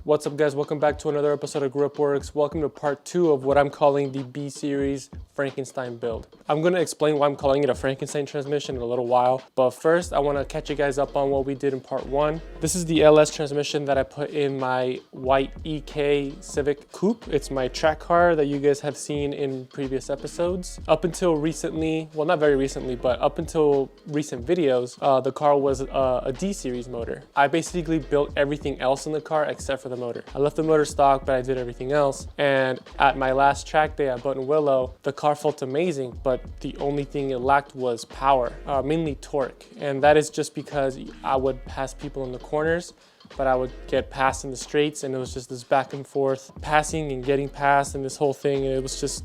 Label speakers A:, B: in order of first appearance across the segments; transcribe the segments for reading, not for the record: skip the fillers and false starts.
A: What's up guys, welcome back to another episode of Grip Works. Welcome to part 2 of what I'm calling the B series Frankenstein build. I'm going to explain why I'm calling it a Frankenstein transmission in a little while, but first I want to catch you guys up on what we did in part 1. This is the LS transmission that I put in my white EK Civic Coupe. It's my track car that you guys have seen in previous episodes. Up until recently, well not very recently, but up until recent videos, the car was a D series motor. I basically built everything else in the car except for the motor. I left the motor stock, but I did everything else. And at my last track day at Button Willow, the car felt amazing, but the only thing it lacked was power, mainly torque. And that is just because I would pass people in the corners, but I would get passed in the straights, and it was just this back and forth passing and getting passed and this whole thing. And it was just,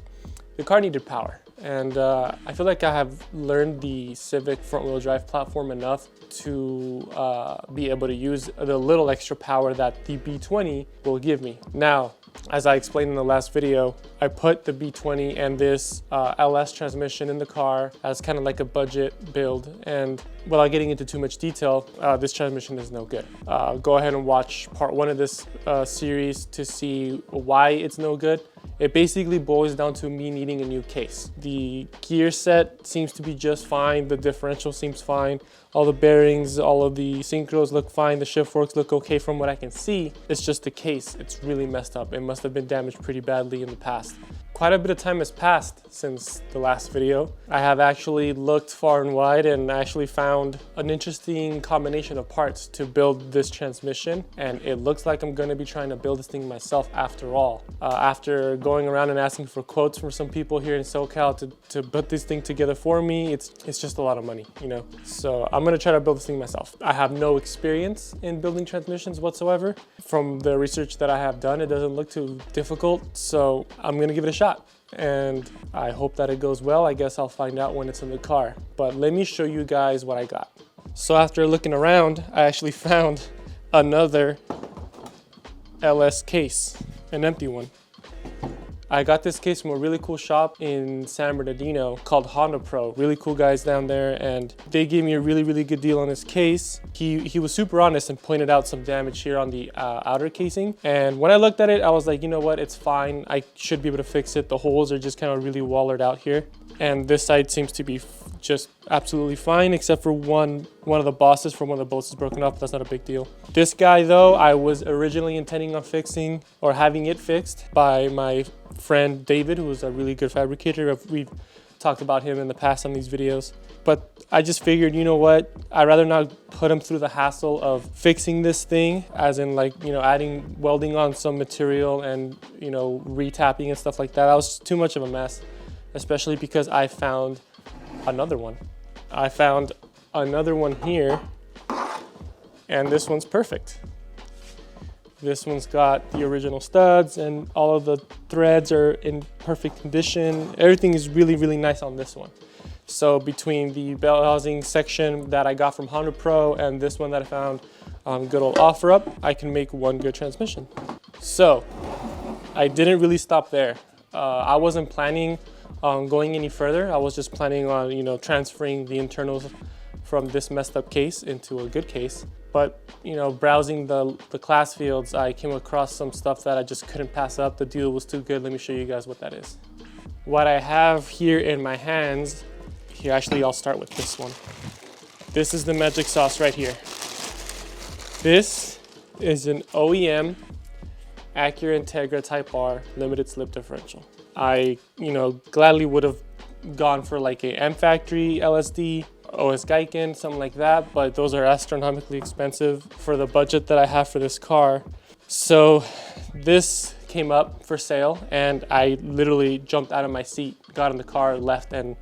A: the car needed power. And I feel like I have learned the Civic front-wheel drive platform enough to be able to use the little extra power that the B20 will give me. Now, as I explained in the last video, I put the B20 and this LS transmission in the car as kind of like a budget build. And without getting into too much detail, this transmission is no good. Go ahead and watch part 1 of this series to see why it's no good. It basically boils down to me needing a new case. The gear set seems to be just fine. The differential seems fine. All the bearings, all of the synchros look fine. The shift forks look okay from what I can see. It's just the case. It's really messed up. It must have been damaged pretty badly in the past. Quite a bit of time has passed since the last video. I have actually looked far and wide and actually found an interesting combination of parts to build this transmission. And it looks like I'm gonna be trying to build this thing myself after all. After going around and asking for quotes from some people here in SoCal to put this thing together for me, it's just a lot of money, you know? So I'm gonna try to build this thing myself. I have no experience in building transmissions whatsoever. From the research that I have done, it doesn't look too difficult, so I'm gonna give it a shot. And I hope that it goes well. I guess I'll find out when it's in the car. But let me show you guys what I got. So after looking around, I actually found another LS case, an empty one. I got this case from a really cool shop in San Bernardino called Honda Pro. Really cool guys down there, and they gave me a really good deal on this case. He was super honest and pointed out some damage here on the outer casing. And when I looked at it, I was like, you know what, it's fine. I should be able to fix it. The holes are just kind of really wallered out here. And this side seems to be just absolutely fine, except for one of the bosses from one of the bolts is broken off, but that's not a big deal. This guy though, I was originally intending on fixing or having it fixed by my friend David, who is a really good fabricator. We've talked about him in the past on these videos. But I just figured, you know what, I'd rather not put him through the hassle of fixing this thing, as in like, you know, adding welding on some material and, you know, retapping and stuff like that. That was too much of a mess, especially because I found another one. I found another one here, and this one's perfect. This one's got the original studs and all of the threads are in perfect condition. Everything is really nice on this one. So between the belt housing section that I got from Honda Pro and this one that I found on good old OfferUp, I can make one good transmission. So I didn't really stop there. I wasn't planning on going any further. I was just planning on, you know, transferring the internals from this messed up case into a good case. But, you know, browsing the class fields, I came across some stuff that I just couldn't pass up. The deal was too good. Let me show you guys what that is. What I have here in my hands, here, actually, I'll start with this one. This is the magic sauce right here. This is an OEM Acura Integra Type R limited slip differential. I, you know, gladly would have gone for like a M Factory LSD, OS Geiken, something like that, but those are astronomically expensive for the budget that I have for this car. So this came up for sale and I literally jumped out of my seat, got in the car, left, and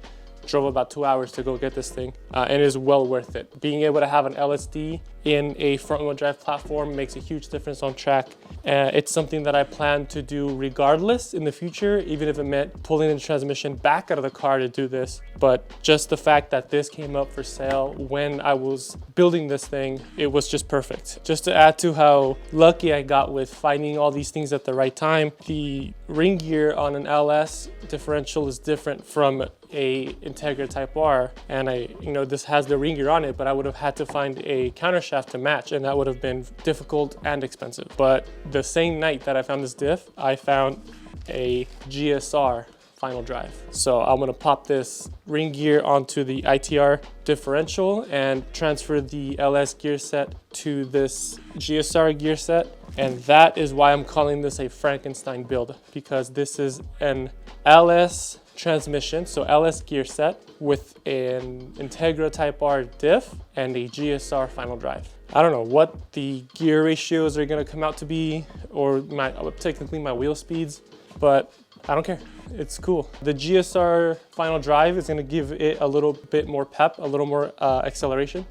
A: drove about 2 hours to go get this thing, and it is well worth it. Being able to have an LSD in a front-wheel drive platform makes a huge difference on track. It's something that I plan to do regardless in the future, even if it meant pulling the transmission back out of the car to do this. But just the fact that this came up for sale when I was building this thing, it was just perfect. Just to add to how lucky I got with finding all these things at the right time, the ring gear on an LS differential is different from a Integra Type R, and this has the ring gear on it, but I would have had to find a countershaft to match, and that would have been difficult and expensive. But the same night that I found this diff, I found a GSR final drive. So I'm gonna pop this ring gear onto the ITR differential and transfer the LS gear set to this GSR gear set. And that is why I'm calling this a Frankenstein build, because this is an LS transmission, so LS gear set with an Integra Type R diff and a GSR final drive. I don't know what the gear ratios are gonna come out to be, or technically my wheel speeds, but I don't care. It's cool. The GSR final drive is gonna give it a little bit more pep, a little more acceleration,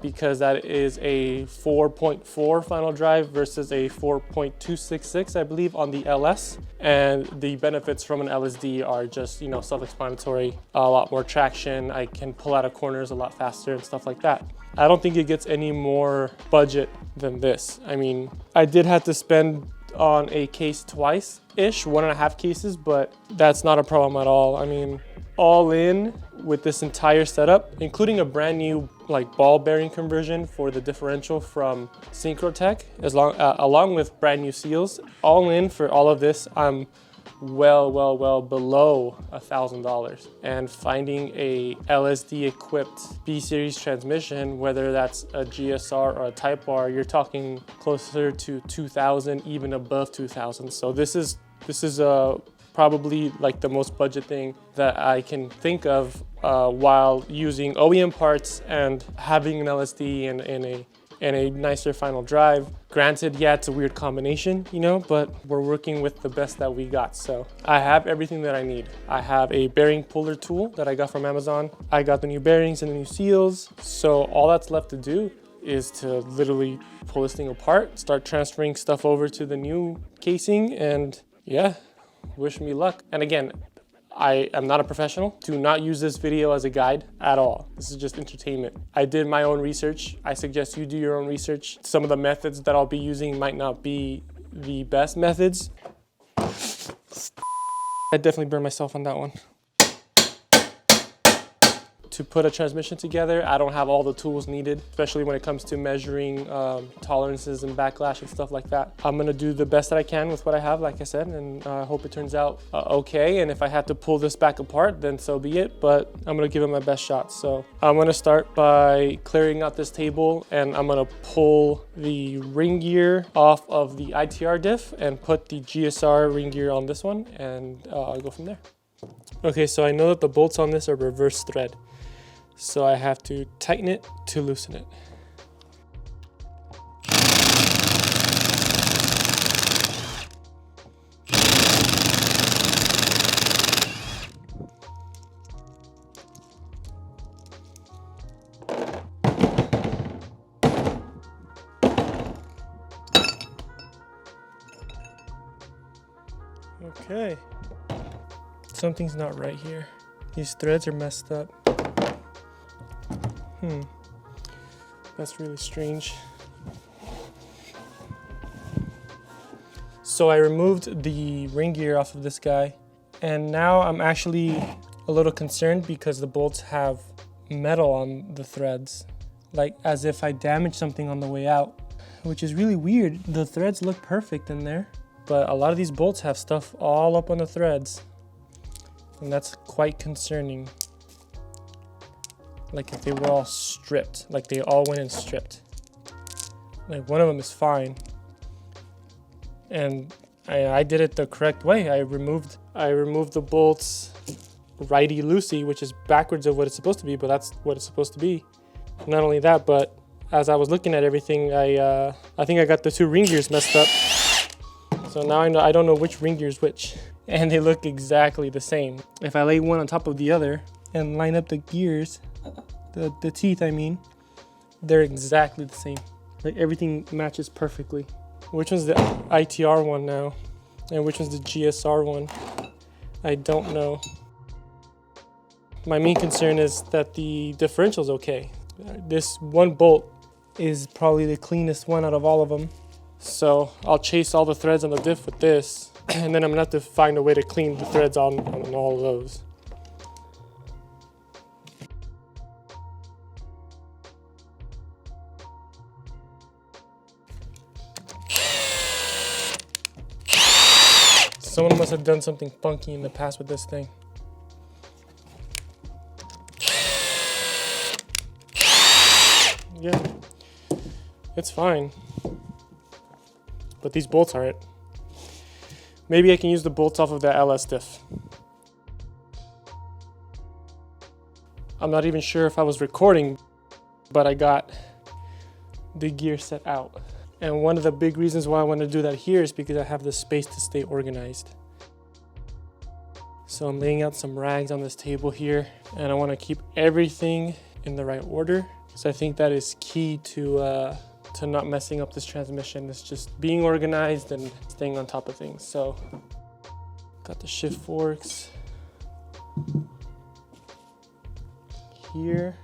A: because that is a 4.4 final drive versus a 4.266, I believe, on the LS. And the benefits from an LSD are just, self-explanatory, a lot more traction. I can pull out of corners a lot faster and stuff like that. I don't think it gets any more budget than this. I mean, I did have to spend on a case twice-ish, 1.5 cases, but that's not a problem at all. I mean, all in with this entire setup, including a brand new ball bearing conversion for the differential from Synchrotech, along with brand new seals, all in for all of this, I'm well below $1,000. And finding a LSD equipped B series transmission, whether that's a GSR or a Type R, you're talking closer to 2,000, even above 2,000. So this is probably the most budget thing that I can think of while using OEM parts and having an LSD and a nicer final drive. Granted, yeah, it's a weird combination, but we're working with the best that we got. So I have everything that I need. I have a bearing puller tool that I got from Amazon. I got the new bearings and the new seals. So all that's left to do is to literally pull this thing apart, start transferring stuff over to the new casing, and yeah, wish me luck. And again, I am not a professional. Do not use this video as a guide at all. This is just entertainment. I did my own research. I suggest you do your own research. Some of the methods that I'll be using might not be the best methods. I definitely burned myself on that one. To put a transmission together, I don't have all the tools needed, especially when it comes to measuring tolerances and backlash and stuff like that. I'm gonna do the best that I can with what I have, like I said, and I hope it turns out okay. And if I have to pull this back apart, then so be it, but I'm gonna give it my best shot. So I'm gonna start by clearing out this table, and I'm gonna pull the ring gear off of the ITR diff and put the GSR ring gear on this one, and I'll go from there. Okay, so I know that the bolts on this are reverse thread. So I have to tighten it to loosen it. Okay, something's not right here. These threads are messed up. That's really strange. So I removed the ring gear off of this guy, and now I'm actually a little concerned because the bolts have metal on the threads, as if I damaged something on the way out, which is really weird. The threads look perfect in there, but a lot of these bolts have stuff all up on the threads, and that's quite concerning. If they were all stripped, they all went and stripped. One of them is fine. And I did it the correct way. I removed the bolts righty-loosey, which is backwards of what it's supposed to be, but that's what it's supposed to be. Not only that, but as I was looking at everything, I think I got the two ring gears messed up. So now I don't know which ring gear is which. And they look exactly the same. If I lay one on top of the other and line up the gears, the teeth, they're exactly the same. Like everything matches perfectly. Which one's the ITR one now? And which one's the GSR one? I don't know. My main concern is that the differential's okay. This one bolt is probably the cleanest one out of all of them. So I'll chase all the threads on the diff with this, and then I'm gonna have to find a way to clean the threads on all of those. Someone must have done something funky in the past with this thing. Yeah, it's fine. But these bolts are it. Maybe I can use the bolts off of that LS diff. I'm not even sure if I was recording, but I got the gear set out. And one of the big reasons why I want to do that here is because I have the space to stay organized. So I'm laying out some rags on this table here, and I want to keep everything in the right order. So I think that is key to not messing up this transmission. It's just being organized and staying on top of things. So got the shift forks here.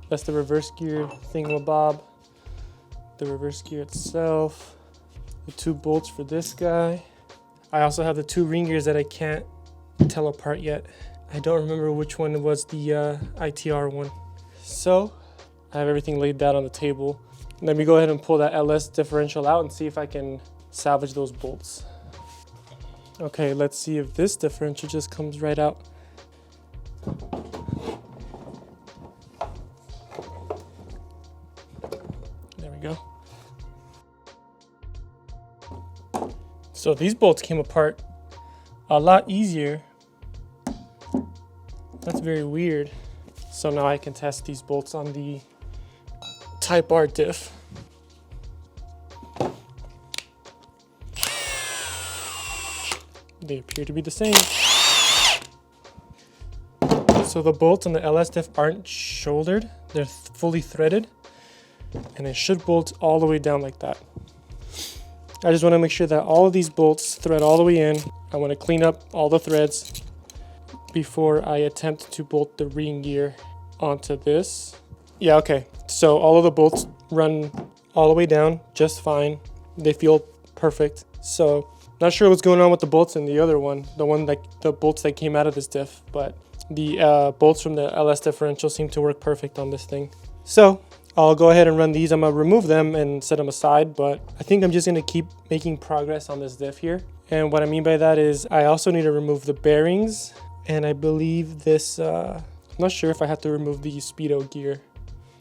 A: That's the reverse gear thingamabob. The reverse gear itself, the two bolts for this guy. I also have the two ring gears that I can't tell apart yet. I don't remember which one was the ITR one. So I have everything laid down on the table. Let me go ahead and pull that LS differential out and see if I can salvage those bolts. Okay, let's see if this differential just comes right out. There we go. So these bolts came apart a lot easier. That's very weird. So now I can test these bolts on the Type R diff. They appear to be the same. So the bolts on the LS diff aren't shouldered, they're fully threaded, and it should bolt all the way down like that. I just want to make sure that all of these bolts thread all the way in. I want to clean up all the threads before I attempt to bolt the ring gear onto this. Yeah, okay. So all of the bolts run all the way down just fine. They feel perfect. So not sure what's going on with the bolts in the other one, the bolts that came out of this diff, but the bolts from the LS differential seem to work perfect on this thing. So I'll go ahead and run these. I'm gonna remove them and set them aside, but I think I'm just gonna keep making progress on this diff here. And what I mean by that is I also need to remove the bearings, and I believe this, I'm not sure if I have to remove the speedo gear.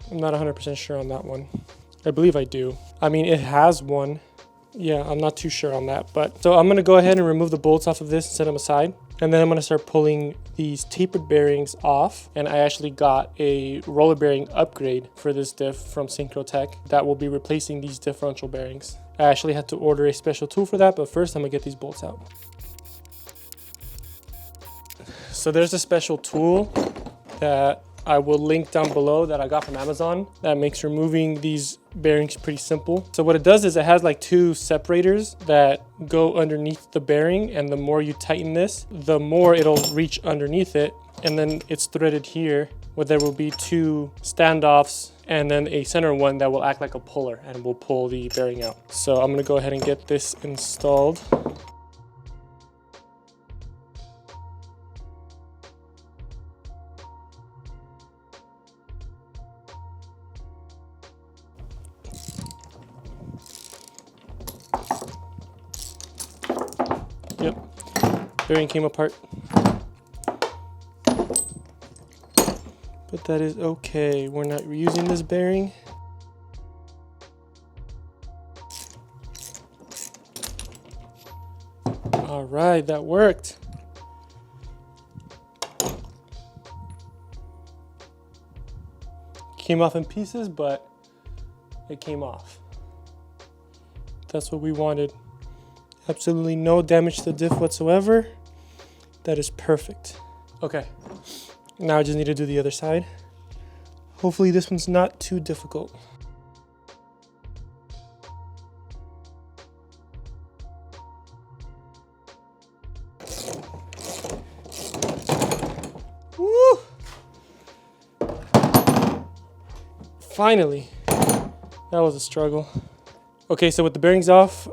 A: I'm not 100% sure on that one. I believe I do. I mean, it has one. Yeah, I'm not too sure on that, but so I'm gonna go ahead and remove the bolts off of this and set them aside. And then I'm gonna start pulling these tapered bearings off. And I actually got a roller bearing upgrade for this diff from Synchrotech that will be replacing these differential bearings. I actually had to order a special tool for that, but first I'm gonna get these bolts out. So there's a special tool that I will link down below that I got from Amazon that makes removing these bearings pretty simple. So what it does is it has like two separators that go underneath the bearing, and the more you tighten this, the more it'll reach underneath it, and then it's threaded here where there will be two standoffs and then a center one that will act like a puller and will pull the bearing out. So I'm gonna go ahead and get this installed. Yep, bearing came apart, but that is okay. We're not reusing this bearing. All right, that worked. Came off in pieces, but it came off. That's what we wanted. Absolutely no damage to the diff whatsoever. That is perfect. Okay, now I just need to do the other side. Hopefully this one's not too difficult. Finally. That was a struggle. Okay, so with the bearings off,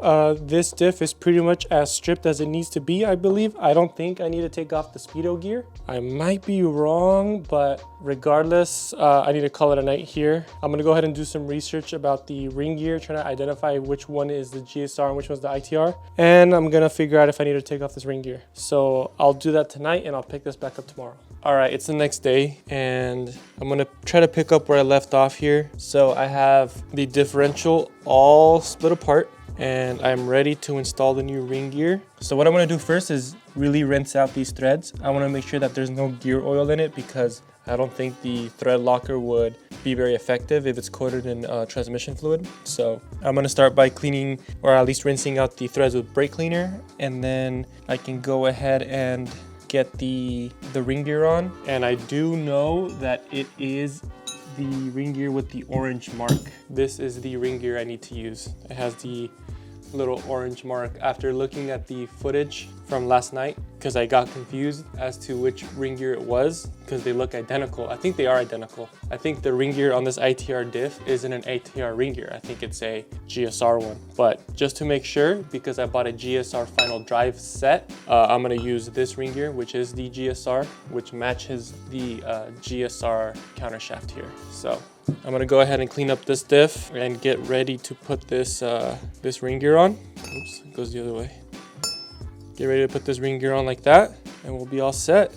A: this diff is pretty much as stripped as it needs to be, I believe. I don't think I need to take off the speedo gear. I might be wrong, but regardless, I need to call it a night here. I'm gonna go ahead and do some research about the ring gear, trying to identify which one is the GSR and which one's the ITR. And I'm gonna figure out if I need to take off this ring gear. So I'll do that tonight and I'll pick this back up tomorrow. All right, it's the next day and I'm gonna try to pick up where I left off here. So I have the differential all split apart and I'm ready to install the new ring gear. So what I'm gonna do first is really rinse out these threads. I wanna make sure that there's no gear oil in it because I don't think the thread locker would be very effective if it's coated in transmission fluid. So I'm gonna start by cleaning or at least rinsing out the threads with brake cleaner, and then I can go ahead and get the ring gear on. And I do know that it is the ring gear with the orange mark. This is the ring gear I need to use. It has the little orange mark after looking at the footage from last night, because I got confused as to which ring gear it was because they look identical. I think they are identical. I think the ring gear on this ITR diff isn't an ITR ring gear. I think it's a GSR one. But just to make sure, because I bought a GSR final drive set, I'm gonna use this ring gear, which is the GSR, which matches the GSR countershaft here. So I'm gonna go ahead and clean up this diff and get ready to put this this ring gear on. Oops, it goes the other way. Get ready to put this ring gear on like that, and we'll be all set.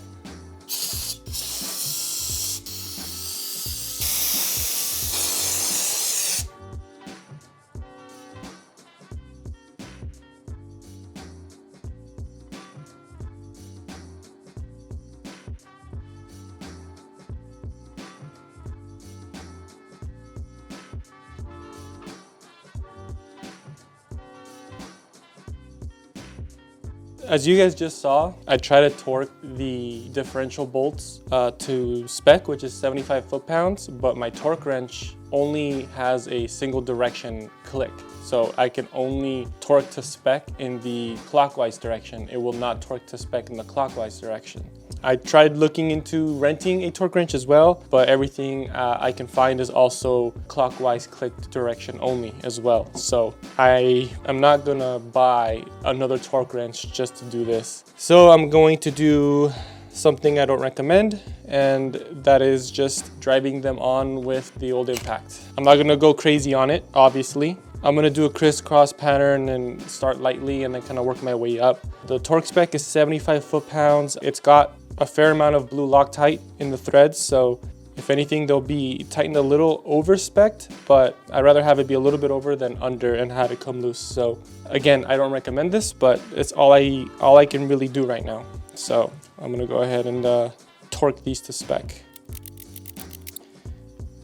A: As you guys just saw, I tried to torque the differential bolts to spec, which is 75 foot-pounds, but my torque wrench only has a single direction click. So I can only torque to spec in the clockwise direction. It will not torque to spec in the clockwise direction. I tried looking into renting a torque wrench as well, but everything I can find is also clockwise clicked direction only as well. So I am not gonna buy another torque wrench just to do this. So I'm going to do something I don't recommend, and that is just driving them on with the old impact. I'm not gonna go crazy on it, obviously. I'm gonna do a crisscross pattern and start lightly and then kind of work my way up. The torque spec is 75 foot-pounds. It's got a fair amount of blue Loctite in the threads, so if anything, they'll be tightened a little over spec'd, but I'd rather have it be a little bit over than under and have it come loose. So again, I don't recommend this, but it's all I can really do right now. So I'm gonna go ahead and torque these to spec.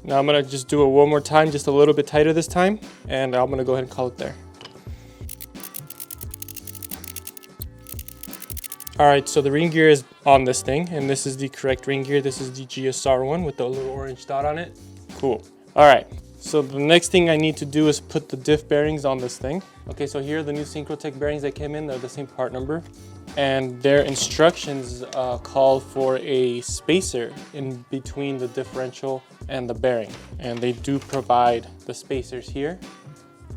A: Now I'm gonna just do it one more time, just a little bit tighter this time, and I'm gonna go ahead and call it there. All right, so the ring gear is on this thing, and this is the correct ring gear. This is the GSR one with the little orange dot on it. Cool. All right, so the next thing I need to do is put the diff bearings on this thing. Okay, so here are the new Synchrotech bearings that came in. They're the same part number. And their instructions call for a spacer in between the differential and the bearing. And they do provide the spacers here.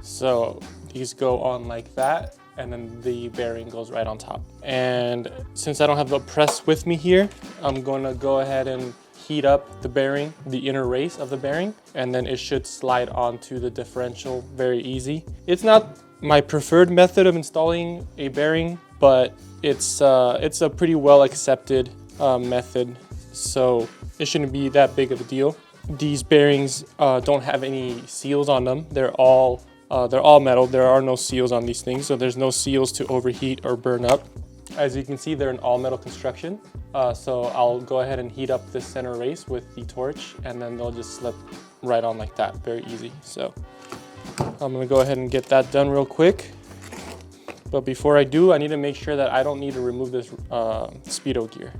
A: So these go on like that, and then the bearing goes right on top. And since I don't have the press with me here, I'm gonna go ahead and heat up the bearing, the inner race of the bearing, and then it should slide onto the differential very easy. It's not my preferred method of installing a bearing, but it's a pretty well accepted method, so it shouldn't be that big of a deal. These bearings don't have any seals on them. They're all metal. There are no seals on these things, so there's no seals to overheat or burn up. As you can see, they're an all metal construction. So I'll go ahead and heat up this center race with the torch, and then they'll just slip right on like that, very easy. So I'm gonna go ahead and get that done real quick. But before I do, I need to make sure that I don't need to remove this speedo gear.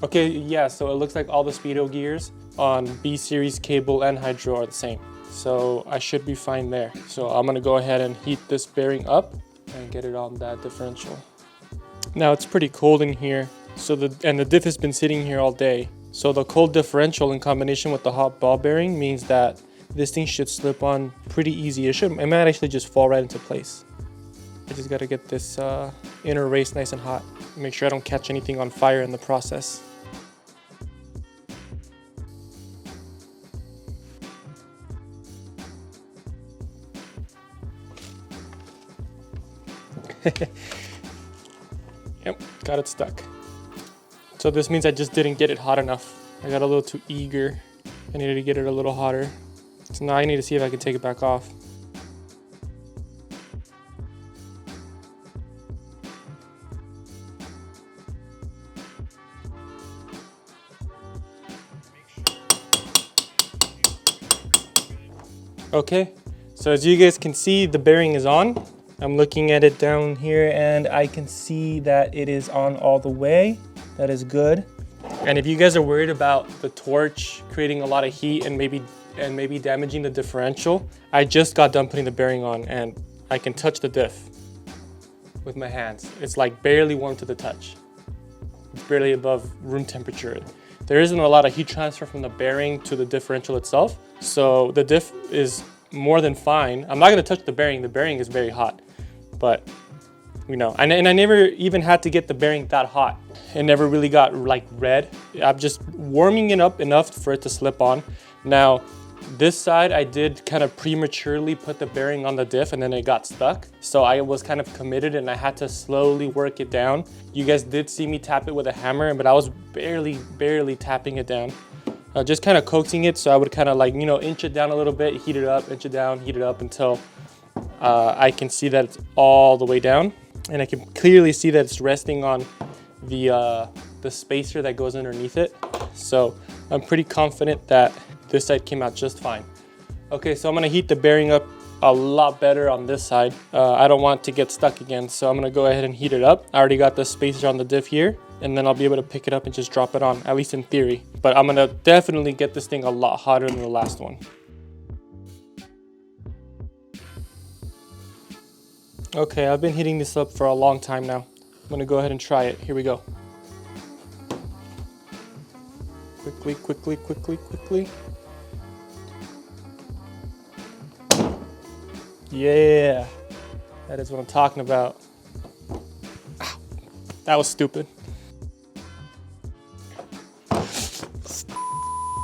A: Okay, yeah, so it looks like all the speedo gears on B series cable and hydro are the same. So I should be fine there. So I'm gonna go ahead and heat this bearing up and get it on that differential. Now it's pretty cold in here, and the diff has been sitting here all day. So the cold differential in combination with the hot ball bearing means that this thing should slip on pretty easy. It might actually just fall right into place. I just gotta get this inner race nice and hot. Make sure I don't catch anything on fire in the process. Yep, got it stuck. So this means I just didn't get it hot enough. I got a little too eager. I needed to get it a little hotter. So now I need to see if I can take it back off. Okay, so as you guys can see, the bearing is on. I'm looking at it down here and I can see that it is on all the way. That is good. And if you guys are worried about the torch creating a lot of heat and maybe damaging the differential, I just got done putting the bearing on and I can touch the diff with my hands. It's like barely warm to the touch. It's barely above room temperature. There isn't a lot of heat transfer from the bearing to the differential itself. So the diff is more than fine. I'm not gonna touch the bearing. The bearing is very hot, but you know, and I never even had to get the bearing that hot. It never really got like red. I'm just warming it up enough for it to slip on. Now, this side I did kind of prematurely put the bearing on the diff and then it got stuck. So I was kind of committed and I had to slowly work it down. You guys did see me tap it with a hammer, but I was barely tapping it down. Just kind of coaxing it, so I would kind of like, you know, inch it down a little bit, heat it up, inch it down, heat it up until I can see that it's all the way down. And I can clearly see that it's resting on the spacer that goes underneath it. So I'm pretty confident that this side came out just fine. Okay, so I'm gonna heat the bearing up a lot better on this side. I don't want it to get stuck again, so I'm gonna go ahead and heat it up. I already got the spacer on the diff here, and then I'll be able to pick it up and just drop it on, at least in theory. But I'm gonna definitely get this thing a lot hotter than the last one. Okay, I've been heating this up for a long time now. I'm gonna go ahead and try it. Here we go. Quickly. Yeah, that is what I'm talking about. Ow, that was stupid.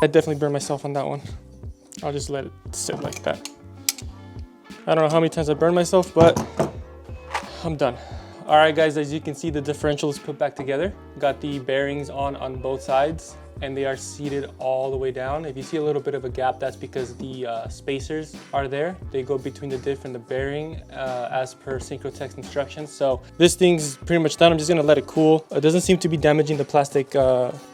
A: I definitely burned myself on that one. I'll just let it sit like that. I don't know how many times I burned myself, but I'm done. All right, guys, as you can see, the differential is put back together. Got the bearings on both sides, and they are seated all the way down. If you see a little bit of a gap, that's because the spacers are there. They go between the diff and the bearing as per Synchrotech's instructions. So this thing's pretty much done. I'm just gonna let it cool. It doesn't seem to be damaging the plastic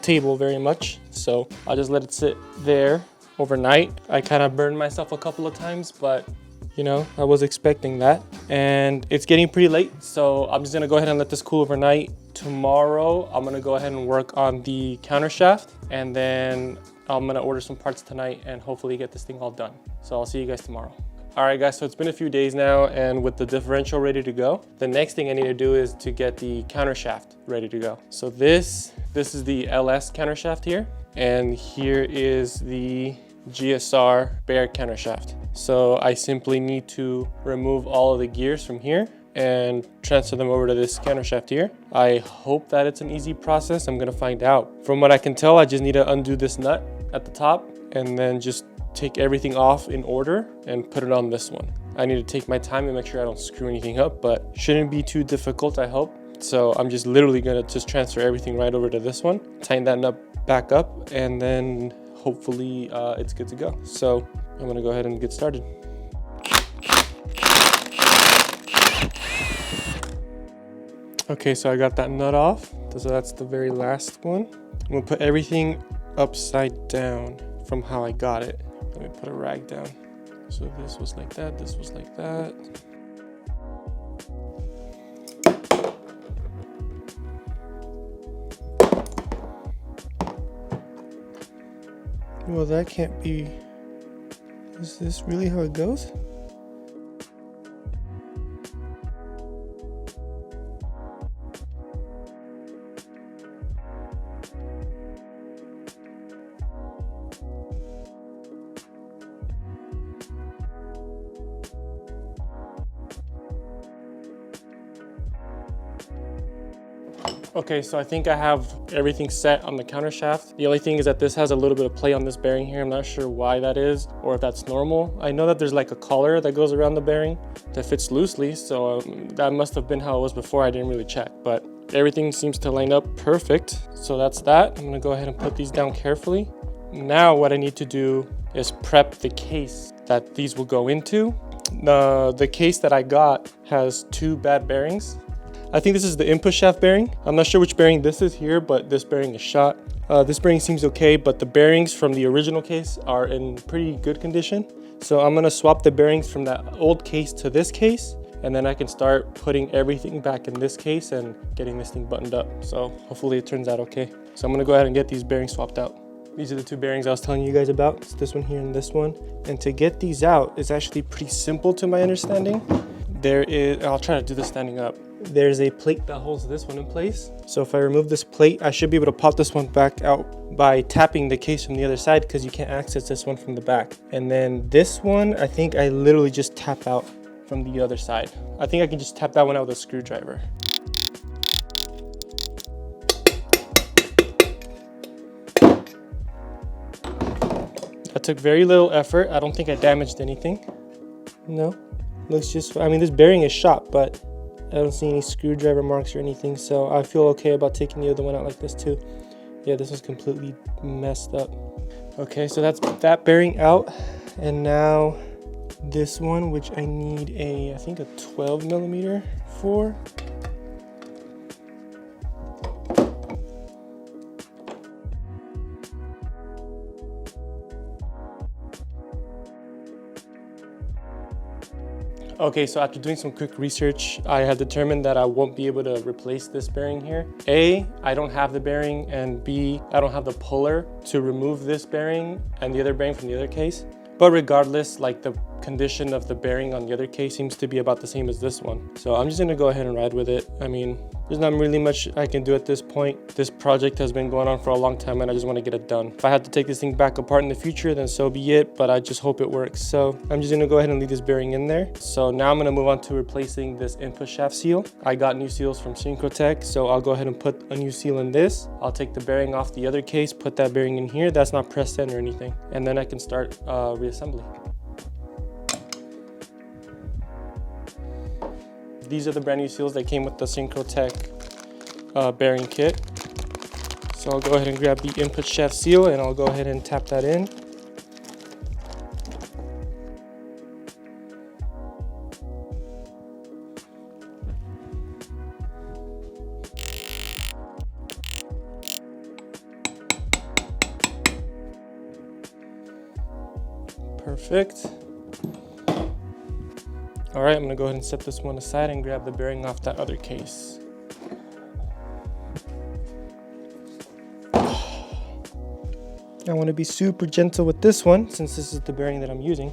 A: table very much. So I'll just let it sit there overnight. I kind of burned myself a couple of times, but you know, I was expecting that. And it's getting pretty late, so I'm just gonna go ahead and let this cool overnight. Tomorrow, I'm gonna go ahead and work on the counter shaft, and then I'm gonna order some parts tonight and hopefully get this thing all done. So I'll see you guys tomorrow. All right, guys, so it's been a few days now, and with the differential ready to go, the next thing I need to do is to get the counter shaft ready to go. So this is the LS counter shaft here, and here is the GSR Bear counter shaft. So I simply need to remove all of the gears from here and transfer them over to this counter shaft here. I hope that it's an easy process. I'm gonna find out. From what I can tell, I just need to undo this nut at the top and then just take everything off in order and put it on this one. I need to take my time and make sure I don't screw anything up, but shouldn't be too difficult, I hope. So I'm just literally gonna just transfer everything right over to this one, tighten that nut back up, and then hopefully it's good to go. So I'm gonna go ahead and get started. Okay, so I got that nut off. So that's the very last one. I'm gonna put everything upside down from how I got it. Let me put a rag down. So this was like that, this was like that. Well, that can't be. Is this really how it goes? Okay, so I think I have everything set on the counter shaft. The only thing is that this has a little bit of play on this bearing here. I'm not sure why that is or if that's normal. I know that there's like a collar that goes around the bearing that fits loosely, so that must have been how it was before. I didn't really check, but everything seems to line up perfect. So that's that. I'm gonna go ahead and put these down carefully. Now what I need to do is prep the case that these will go into. The case that I got has 2 bad bearings. I think this is the input shaft bearing. I'm not sure which bearing this is here, but this bearing is shot. This bearing seems okay, but the bearings from the original case are in pretty good condition. So I'm gonna swap the bearings from that old case to this case, and then I can start putting everything back in this case and getting this thing buttoned up. So hopefully it turns out okay. So I'm gonna go ahead and get these bearings swapped out. These are the 2 bearings I was telling you guys about. It's this one here and this one. And to get these out is actually pretty simple to my understanding. I'll try to do this standing up. There's a plate that holds this one in place. So if I remove this plate, I should be able to pop this one back out by tapping the case from the other side, because you can't access this one from the back. And then this one, I think I literally just tap out from the other side. I think I can just tap that one out with a screwdriver. That took very little effort. I don't think I damaged anything. No, looks just, I mean, this bearing is shot, but I don't see any screwdriver marks or anything, so I feel okay about taking the other one out like this too. Yeah, this was completely messed up. Okay, so that's that bearing out, and now this one, which I need I think a 12 millimeter for. Okay, so after doing some quick research, I had determined that I won't be able to replace this bearing here. A, I don't have the bearing, and B, I don't have the puller to remove this bearing and the other bearing from the other case. But regardless, like, the condition of the bearing on the other case seems to be about the same as this one. So I'm just gonna go ahead and ride with it. I mean, there's not really much I can do at this point. This project has been going on for a long time and I just want to get it done. If I have to take this thing back apart in the future, then so be it, but I just hope it works. So I'm just gonna go ahead and leave this bearing in there. So now I'm gonna move on to replacing this input shaft seal. I got new seals from Synchrotech, so I'll go ahead and put a new seal in this. I'll take the bearing off the other case, put that bearing in here. That's not pressed in or anything. And then I can start reassembly. These are the brand new seals that came with the Synchrotech bearing kit. So I'll go ahead and grab the input shaft seal and I'll go ahead and tap that in. Perfect. All right, I'm gonna go ahead and set this one aside and grab the bearing off that other case. I want to be super gentle with this one since this is the bearing that I'm using.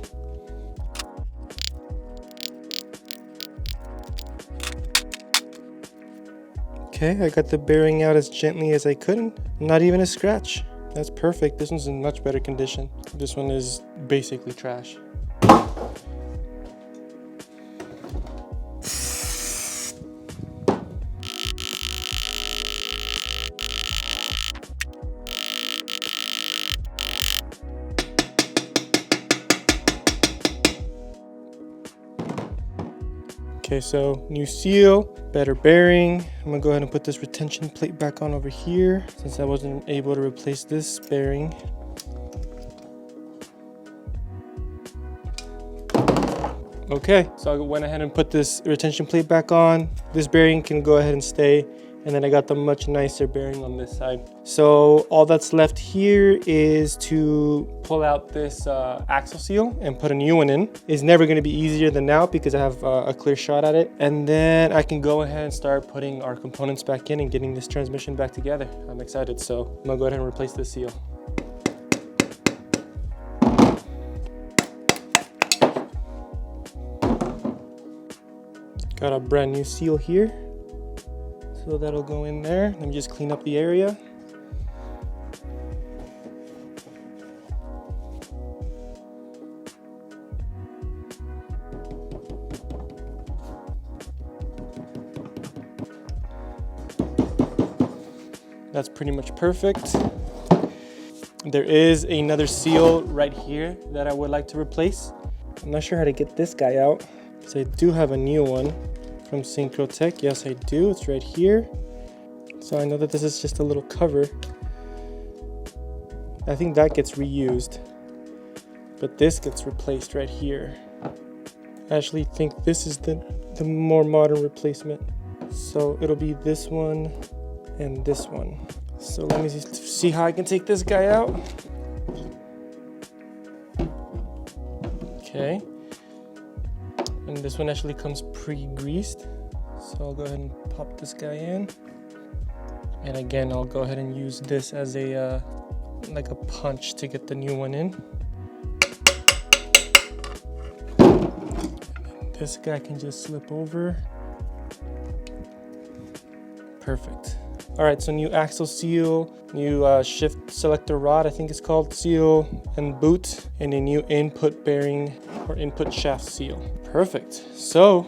A: Okay, I got the bearing out as gently as I could. Not even a scratch. That's perfect. This one's in much better condition. This one is basically trash. Okay, so new seal, better bearing. I'm gonna go ahead and put this retention plate back on over here since I wasn't able to replace this bearing. Okay, so I went ahead and put this retention plate back on. This bearing can go ahead and stay. And then I got the much nicer bearing on this side. So all that's left here is to pull out this axle seal and put a new one in. It's never gonna be easier than now because I have a clear shot at it. And then I can go ahead and start putting our components back in and getting this transmission back together. I'm excited, so I'm gonna go ahead and replace this seal. Got a brand new seal here. So that'll go in there. Let me just clean up the area. That's pretty much perfect. There is another seal right here that I would like to replace. I'm not sure how to get this guy out, so I do have a new one from Synchrotech. Yes, I do. It's right here. So I know that this is just a little cover. I think that gets reused, but this gets replaced right here. I actually think this is the more modern replacement. So it'll be this one and this one. So let me see how I can take this guy out. Okay. And this one actually comes pre-greased. So I'll go ahead and pop this guy in. And again, I'll go ahead and use this as a like a punch to get the new one in. This guy can just slip over. Perfect. All right, so new axle seal, new shift selector rod, I think it's called, seal and boot, and a new input bearing or input shaft seal. Perfect. So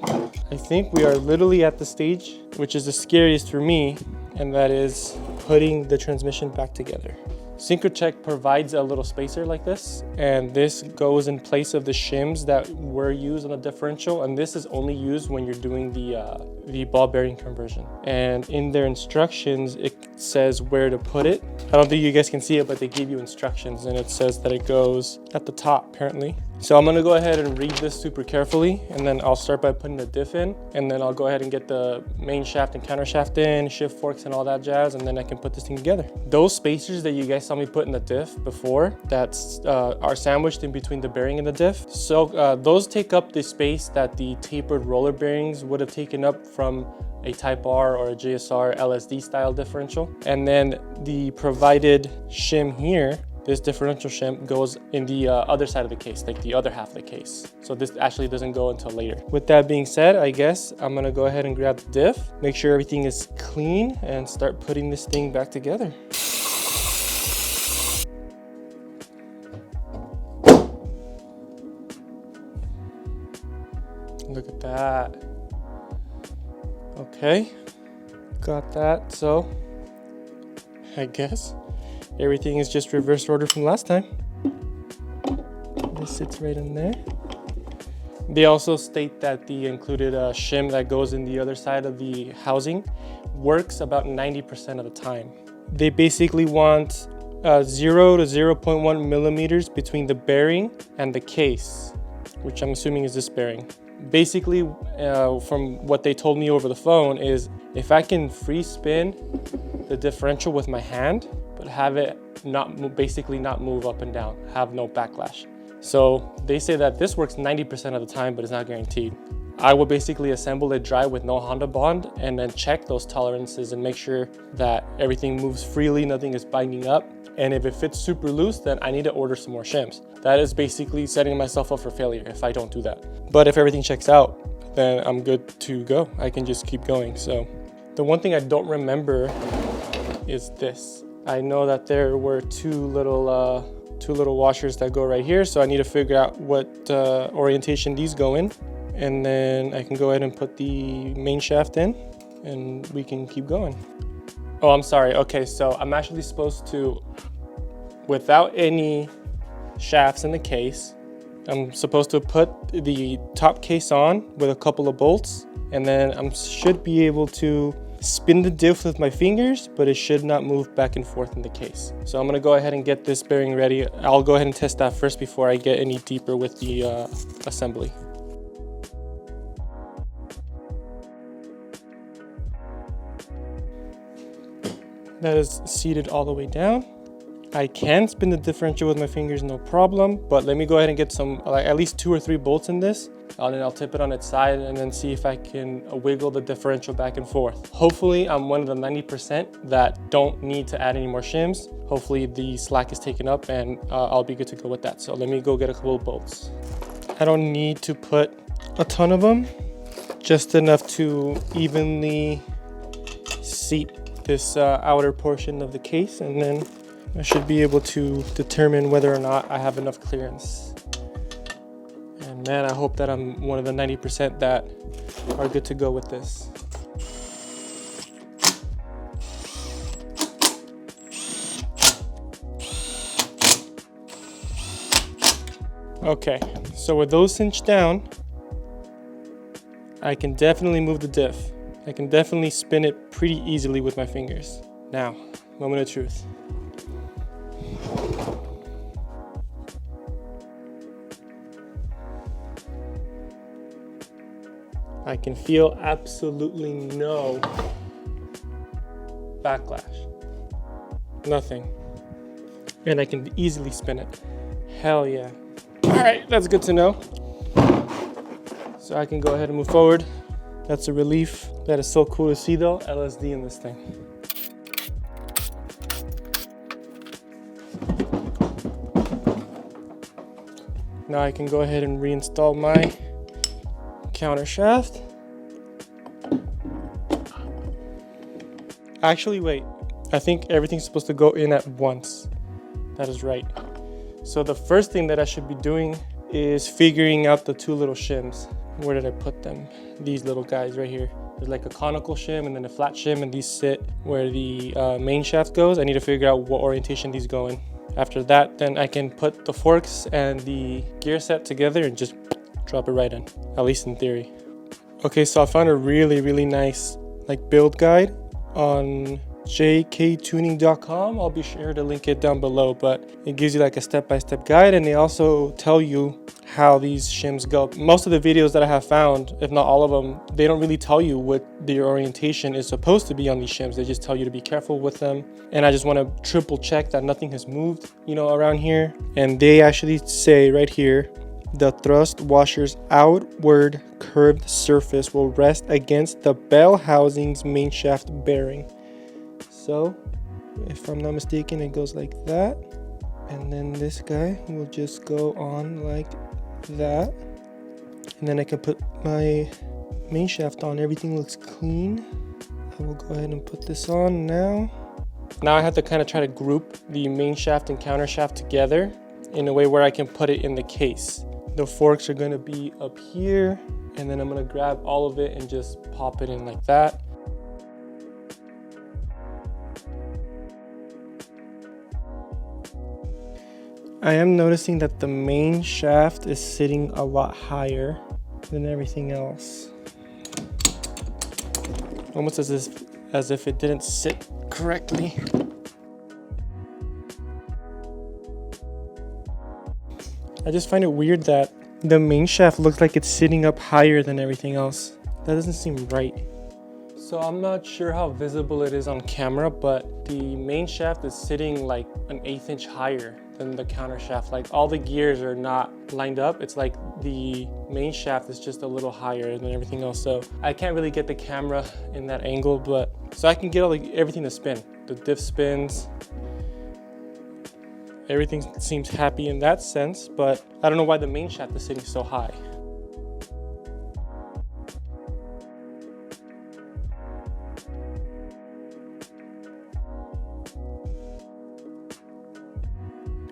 A: I think we are literally at the stage, which is the scariest for me, and that is putting the transmission back together. Synchrotech provides a little spacer like this, and this goes in place of the shims that were used on the differential, and this is only used when you're doing the ball bearing conversion. And in their instructions, it says where to put it. I don't think you guys can see it, but they give you instructions, and it says that it goes at the top apparently. So I'm gonna go ahead and read this super carefully, and then I'll start by putting the diff in, and then I'll go ahead and get the main shaft and counter shaft in, shift forks and all that jazz, and then I can put this thing together. Those spacers that you guys saw me put in the diff before, that's are sandwiched in between the bearing and the diff. So those take up the space that the tapered roller bearings would have taken up from a Type R or a JSR LSD style differential. And then the provided shim here, this differential shim, goes in the other side of the case, like the other half of the case. So this actually doesn't go until later. With that being said, I guess I'm gonna go ahead and grab the diff, make sure everything is clean, and start putting this thing back together. Look at that. Okay, got that. So I guess everything is just reverse order from last time. This sits right in there. They also state that the included shim that goes in the other side of the housing works about 90% of the time. They basically want 0 to 0.1 millimeters between the bearing and the case, which I'm assuming is this bearing. Basically, from what they told me over the phone, is if I can free spin the differential with my hand, but have it basically not move up and down, have no backlash. So they say that this works 90% of the time, but it's not guaranteed. I will basically assemble it dry with no Honda bond and then check those tolerances and make sure that everything moves freely, nothing is binding up. And if it fits super loose, then I need to order some more shims. That is basically setting myself up for failure if I don't do that. But if everything checks out, then I'm good to go. I can just keep going. So the one thing I don't remember is this. I know that there were two little washers that go right here. So I need to figure out what orientation these go in. And then I can go ahead and put the main shaft in and we can keep going. Oh, I'm sorry. Okay, so I'm actually supposed to, without any shafts in the case, I'm supposed to put the top case on with a couple of bolts, and then I should be able to spin the diff with my fingers, but it should not move back and forth in the case. So I'm gonna go ahead and get this bearing ready. I'll go ahead and test that first before I get any deeper with the assembly. That is seated all the way down. I can spin the differential with my fingers, no problem, but let me go ahead and get some, like at least 2 or 3 bolts in this, and then I'll tip it on its side and then see if I can wiggle the differential back and forth. Hopefully I'm one of the 90% that don't need to add any more shims. Hopefully the slack is taken up and I'll be good to go with that. So let me go get a couple of bolts. I don't need to put a ton of them, just enough to evenly seat this outer portion of the case, and then I should be able to determine whether or not I have enough clearance. And man, I hope that I'm one of the 90% that are good to go with this. Okay, so with those cinched down, I can definitely move the diff. I can definitely spin it pretty easily with my fingers. Now, moment of truth. I can feel absolutely no backlash. Nothing. And I can easily spin it. Hell yeah. All right, that's good to know. So I can go ahead and move forward. That's a relief. That is so cool to see though, LSD in this thing. Now I can go ahead and reinstall my counter shaft. Actually, wait. I think everything's supposed to go in at once. That is right. So the first thing that I should be doing is figuring out the two little shims. Where did I put them? These little guys right here. There's like a conical shim and then a flat shim, and these sit where the main shaft goes. I need to figure out what orientation these go in. After that, then I can put the forks and the gear set together and just drop it right in, at least in theory. Okay, so I found a really nice like build guide on jktuning.com. I'll be sure to link it down below, but it gives you like a step-by-step guide, and they also tell you how these shims go. Most of the videos that I have found, if not all of them, they don't really tell you what the orientation is supposed to be on these shims. They just tell you to be careful with them, and I just want to triple check that nothing has moved, you know, around here. And they actually say right here, the thrust washer's outward curved surface will rest against the bell housing's main shaft bearing. So, if I'm not mistaken, it goes like that. And then this guy will just go on like that. And then I can put my main shaft on. Everything looks clean. I will go ahead and put this on now. Now I have to kind of try to group the main shaft and counter shaft together in a way where I can put it in the case. The forks are going to be up here, and then I'm going to grab all of it and just pop it in like that. I am noticing that the main shaft is sitting a lot higher than everything else. Almost as if it didn't sit correctly. I just find it weird that the main shaft looks like it's sitting up higher than everything else. That doesn't seem right. So I'm not sure how visible it is on camera, but the main shaft is sitting like an 1/8 inch higher than the counter shaft. Like all the gears are not lined up. It's like the main shaft is just a little higher than everything else. So I can't really get the camera in that angle, but so I can get everything to spin. The diff spins. Everything seems happy in that sense, but I don't know why the main shaft is sitting so high.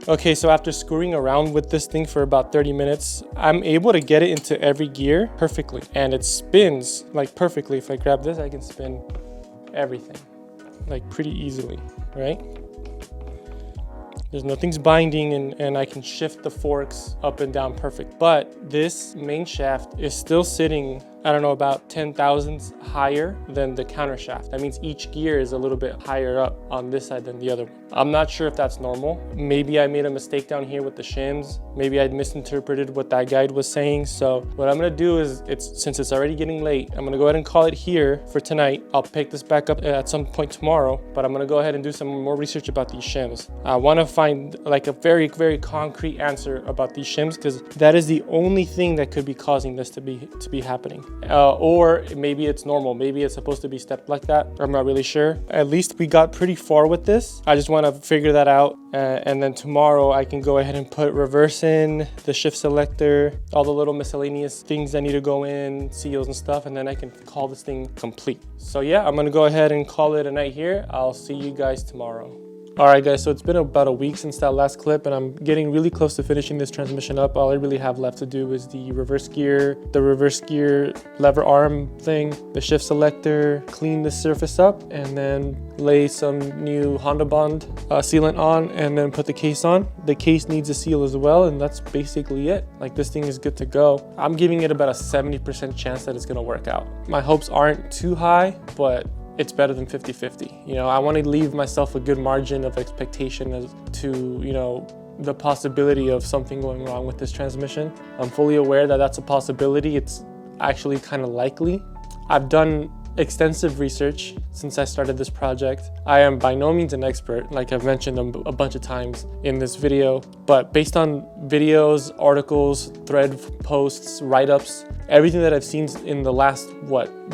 A: Okay, so after screwing around with this thing for about 30 minutes, I'm able to get it into every gear perfectly, and it spins like perfectly. If I grab this, I can spin everything like pretty easily, right? There's nothing's binding, and I can shift the forks up and down perfect. But this main shaft is still sitting, I don't know, about 10 thousandths higher than the counter shaft. That means each gear is a little bit higher up on this side than the other one. I'm not sure if that's normal. Maybe I made a mistake down here with the shims. Maybe I misinterpreted what that guide was saying. So what I'm gonna do is, since it's already getting late, I'm gonna go ahead and call it here for tonight. I'll pick this back up at some point tomorrow, but I'm gonna go ahead and do some more research about these shims. I wanna find like a very concrete answer about these shims, because that is the only thing that could be causing this to be happening. Or maybe it's normal. Maybe it's supposed to be stepped like that. I'm not really sure. At least we got pretty far with this. I just want to figure that out. And then tomorrow I can go ahead and put reverse in, the shift selector, all the little miscellaneous things that need to go in, seals and stuff, and then I can call this thing complete. So yeah, I'm going to go ahead and call it a night here. I'll see you guys tomorrow. All right guys, so it's been about a week since that last clip and I'm getting really close to finishing this transmission up. All I really have left to do is the reverse gear lever arm thing, the shift selector, clean the surface up, and then lay some new Honda Bond sealant on, and then put the case on. The case needs a seal as well, and that's basically it. Like, this thing is good to go. I'm giving it about a 70% chance that it's gonna work out. My hopes aren't too high, but it's better than 50-50. You know, I want to leave myself a good margin of expectation as to, you know, the possibility of something going wrong with this transmission. I'm fully aware that that's a possibility. It's actually kind of likely. I've done extensive research since I started this project. I am by no means an expert, like I've mentioned a bunch of times in this video, but based on videos, articles, thread posts, write-ups, everything that I've seen in the last,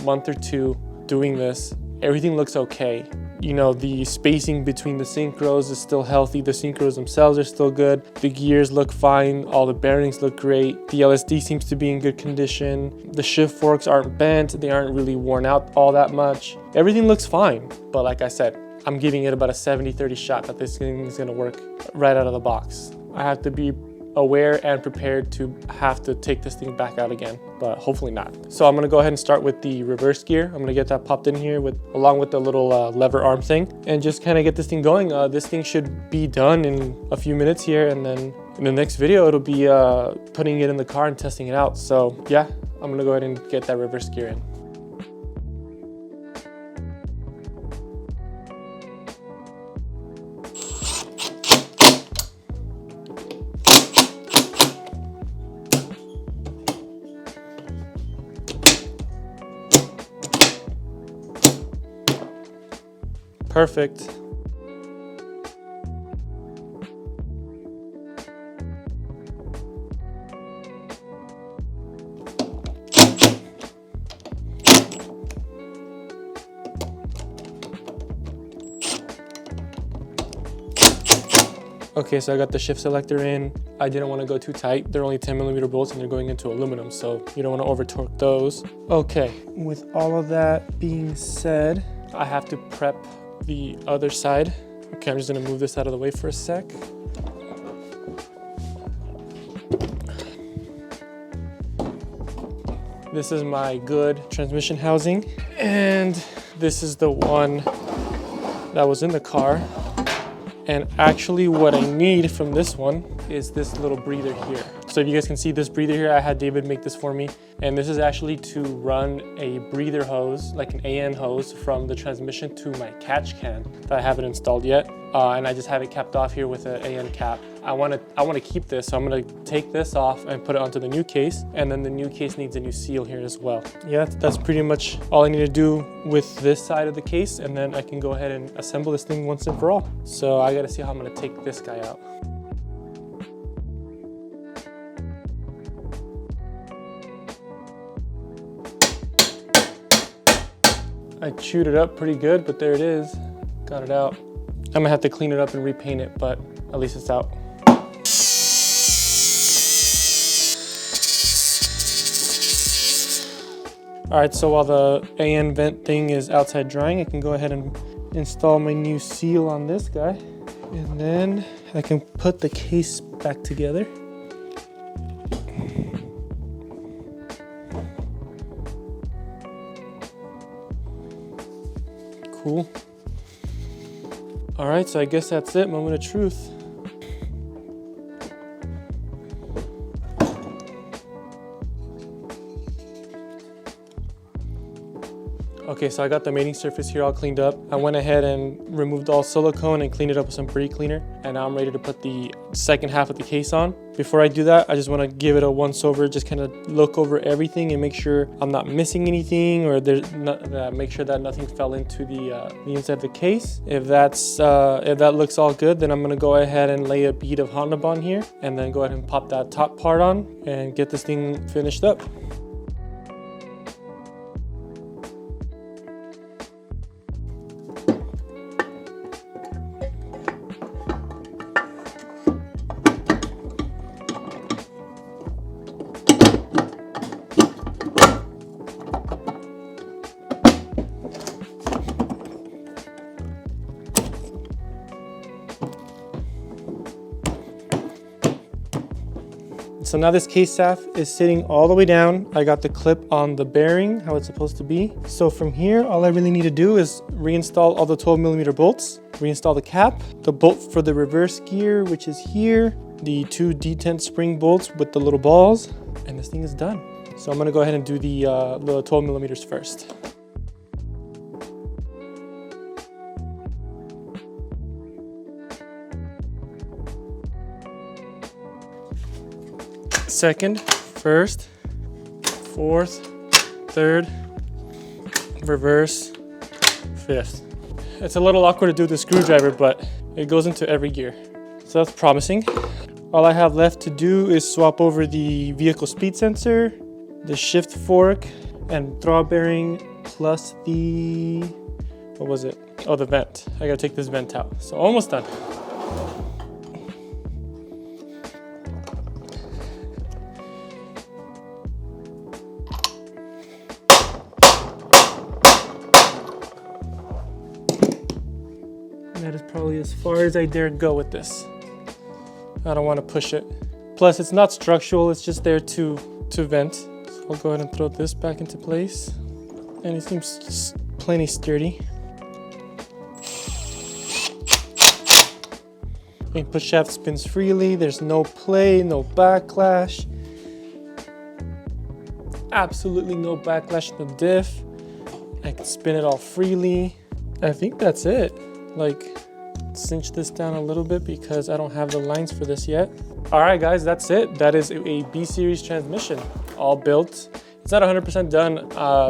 A: month or two doing this, everything looks okay. You know, the spacing between the synchros is still healthy. The synchros themselves are still good. The gears look fine. All the bearings look great. The LSD seems to be in good condition. The shift forks aren't bent. They aren't really worn out all that much. Everything looks fine. But like I said, I'm giving it about a 70-30 shot that this thing is gonna work right out of the box. I have to be aware and prepared to have to take this thing back out again, but hopefully not. So I'm gonna go ahead and start with the reverse gear. I'm gonna get that popped in here along with the little lever arm thing, and just kind of get this thing going. This thing should be done in a few minutes here, and then in the next video it'll be putting it in the car and testing it out. So yeah, I'm gonna go ahead and get that reverse gear in. Perfect. Okay, so I got the shift selector in. I didn't want to go too tight. They're only 10mm bolts and they're going into aluminum, so you don't want to over torque those. Okay, with all of that being said, I have to prep the other side. Okay, I'm just gonna move this out of the way for a sec. This is my good transmission housing, and this is the one that was in the car. And actually what I need from this one is this little breather here. So if you guys can see this breather here, I had David make this for me. And this is actually to run a breather hose, like an AN hose, from the transmission to my catch can that I haven't installed yet. And I just have it capped off here with an AN cap. I want to keep this, so I'm going to take this off and put it onto the new case. And then the new case needs a new seal here as well. Yeah, that's pretty much all I need to do with this side of the case. And then I can go ahead and assemble this thing once and for all. So I got to see how I'm going to take this guy out. I chewed it up pretty good, but there it is. Got it out. I'm gonna have to clean it up and repaint it, but at least it's out. All right, so while the AN vent thing is outside drying, I can go ahead and install my new seal on this guy. And then I can put the case back together. Cool. All right, so I guess that's it, moment of truth. Okay, so I got the mating surface here all cleaned up. I went ahead and removed all silicone and cleaned it up with some Bree cleaner. And now I'm ready to put the second half of the case on. Before I do that, I just want to give it a once over, just kind of look over everything and make sure I'm not missing anything, or make sure that nothing fell into the inside of the case. If that looks all good, then I'm going to go ahead and lay a bead of Honda Bond here, and then go ahead and pop that top part on and get this thing finished up. So now this case shaft is sitting all the way down. I got the clip on the bearing, how it's supposed to be. So from here, all I really need to do is reinstall all the 12mm bolts, reinstall the cap, the bolt for the reverse gear, which is here, the 2 detent spring bolts with the little balls, and this thing is done. So I'm gonna go ahead and do the 12mm first. Second, first, fourth, third, reverse, fifth. It's a little awkward to do with the screwdriver, but it goes into every gear. So that's promising. All I have left to do is swap over the vehicle speed sensor, the shift fork, and throw bearing, plus the, what was it? Oh, the vent. I gotta take this vent out. So almost done. That is probably as far as I dare go with this. I don't want to push it. Plus, it's not structural, it's just there to vent. So I'll go ahead and throw this back into place. And it seems plenty sturdy. Input shaft spins freely, there's no play, no backlash. Absolutely no backlash in the diff. I can spin it all freely. I think that's it. Like, cinch this down a little bit because I don't have the lines for this yet. All right, guys, that's it. That is a B-Series transmission, all built. It's not 100% done.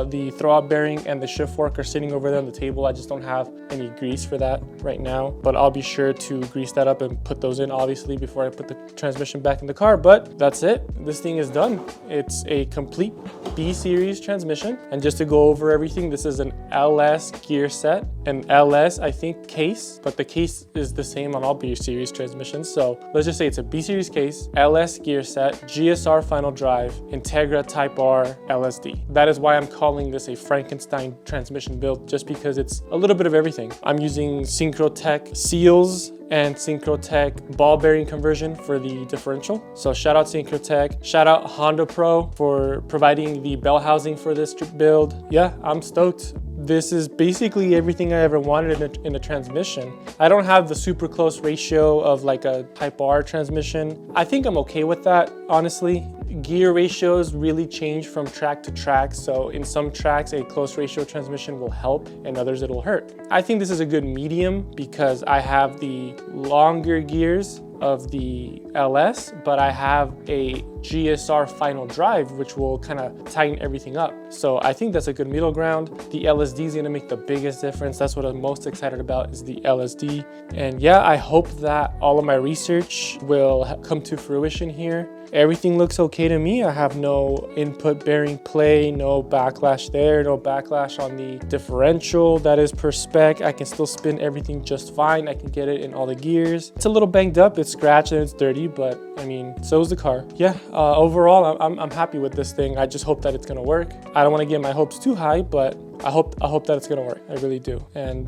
A: The throw-out bearing and the shift fork are sitting over there on the table. I just don't have any grease for that right now, but I'll be sure to grease that up and put those in, obviously, before I put the transmission back in the car. But that's it. This thing is done. It's a complete B-Series transmission. And just to go over everything, this is an LS gear set, an LS, I think, case, but the case is the same on all B-Series transmissions. So let's just say it's a B-Series case, LS gear set, GSR final drive, Integra Type R, LSD. That is why I'm calling this a Frankenstein transmission build, just because it's a little bit of everything. I'm using Synchrotech seals and Synchrotech ball bearing conversion for the differential. So shout out Synchrotech, shout out Honda Pro for providing the bell housing for this build. Yeah, I'm stoked. This is basically everything I ever wanted in a transmission. I don't have the super close ratio of like a Type R transmission. I think I'm okay with that, honestly. Gear ratios really change from track to track, so in some tracks a close ratio transmission will help, and others it'll hurt. I think this is a good medium because I have the longer gears of the LS, but I have a GSR final drive, which will kind of tighten everything up. So I think that's a good middle ground. The LSD is gonna make the biggest difference. That's what I'm most excited about, is the LSD. And yeah, I hope that all of my research will come to fruition here. Everything looks okay to me. I have no input bearing play, no backlash there, no backlash on the differential. That is per spec. I can still spin everything just fine. I can get it in all the gears. It's a little banged up, it's scratched and it's dirty, but I mean, so is the car. Yeah, overall, I'm happy with this thing. I just hope that it's gonna work. I don't wanna get my hopes too high, but I hope that it's gonna work. I really do. And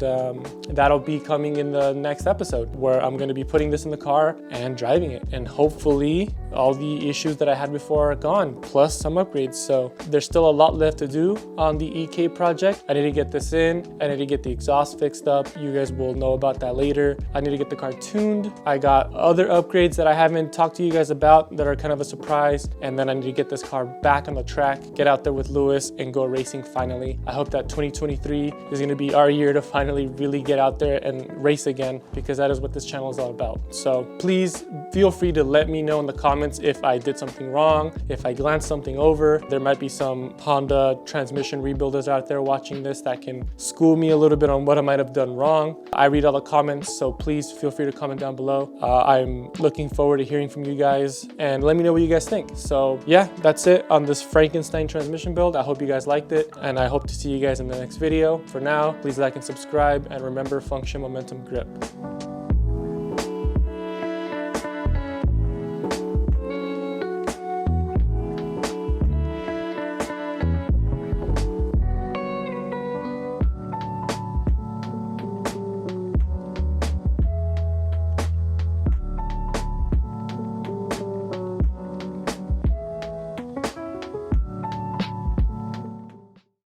A: that'll be coming in the next episode, where I'm gonna be putting this in the car and driving it. And hopefully all the issues that I had before are gone, plus some upgrades. So there's still a lot left to do on the EK project. I need to get this in. I need to get the exhaust fixed up. You guys will know about that later. I need to get the car tuned. I got other upgrades that I haven't talked to you guys about that are kind of a surprise. And then I need to get this car back on the track, get out there with Lewis and go racing finally. I hope that 2023 is gonna be our year to finally really get out there and race again, because that is what this channel is all about. So please feel free to let me know in the comments if I did something wrong, if I glanced something over. There might be some Honda transmission rebuilders out there watching this that can school me a little bit on what I might have done wrong. I read all the comments, so please feel free to comment down below. I'm looking forward to hearing from you guys, and let me know what you guys think. So yeah, that's it on this Frankenstein transmission build. I hope you guys liked it, and I hope to see you guys in the next video. For now, please like and subscribe, and remember, function, momentum, grip.